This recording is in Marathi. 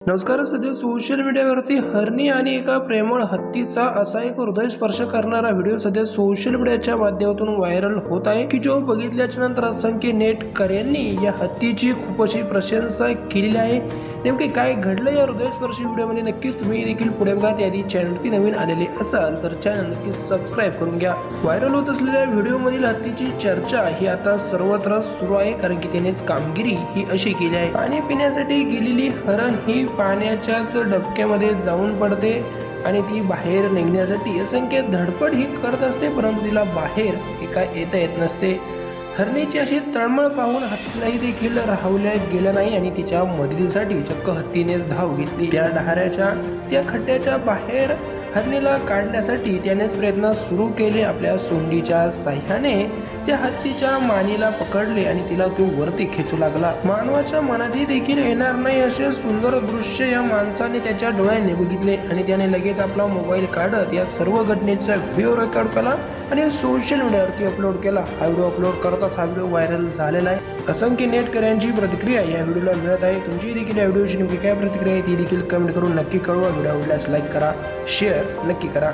नमस्कार. सध्या सोशल मीडियावरती हरणी आणि एका प्रेमळ हत्तीचा असा एक हृदयस्पर्श करणारा व्हिडिओ सध्या सोशल मीडियाच्या माध्यमातून व्हायरल होत आहे की जो बघितल्याच्या नंतर असंख्य नेटकऱ्यांनी या हत्तीची खूप अशी प्रशंसा केलेली आहे. नेमके काय घडलं या हृदयस्पर्शी व्हिडिओमध्ये नक्कीच तुम्ही देखील पुढे बघा. त्याआधी चॅनलवरती नवीन आलेले असाल तर चॅनल नक्कीच सबस्क्राईब करून घ्या. व्हायरल होत असलेल्या व्हिडिओमधील हत्तीची चर्चा ही आता सर्वत्र सुरू आहे, कारण की त्यानेच कामगिरी ही अशी केली आहे. पाणी पिण्यासाठी गेलेली हरण ही पाण्याच्याच डबक्यामध्ये जाऊन पडते आणि ती बाहेर निघण्यासाठी असंख्य धडपड ही करत असते, परंतु तिला बाहेर काय येता येत नसते. हरणीची अशी तळमळ पाहून हत्तीलाही देखील राहवल्या गेलं नाही आणि तिच्या मदतीसाठी चक्क हत्तीने धाव घेतली. त्या डहाऱ्याच्या त्या खड्ड्याच्या बाहेर हरणीला काढण्यासाठी त्यानेच प्रयत्न सुरू केले. आपल्या सोंडीच्या साह्याने त्या हत्तीच्या मानेला पकडले आणि तिला तो वरती खेचू लागला. मानवाच्या मनातही देखील येणार नाही असे सुंदर दृश्य या माणसाने त्याच्या डोळ्याने बघितले आणि त्याने लगेच आपला मोबाईल काढत या सर्व घटनेचा व्हिडिओ रेकॉर्ड केला आणि सोशल मीडियावरती अपलोड केला. हा व्हिडिओ अपलोड करताच हा व्हिडिओ व्हायरल झालेला आहे. असंख्य नेटकऱ्यांची प्रतिक्रिया या व्हिडिओला मिळत आहे. तुमची देखील या व्हिडिओची नेमकी काय प्रतिक्रिया आहे ती देखील कमेंट करून नक्की कळवा. व्हिडिओ आवडल्यास लाईक करा, शेअर नक्की करा.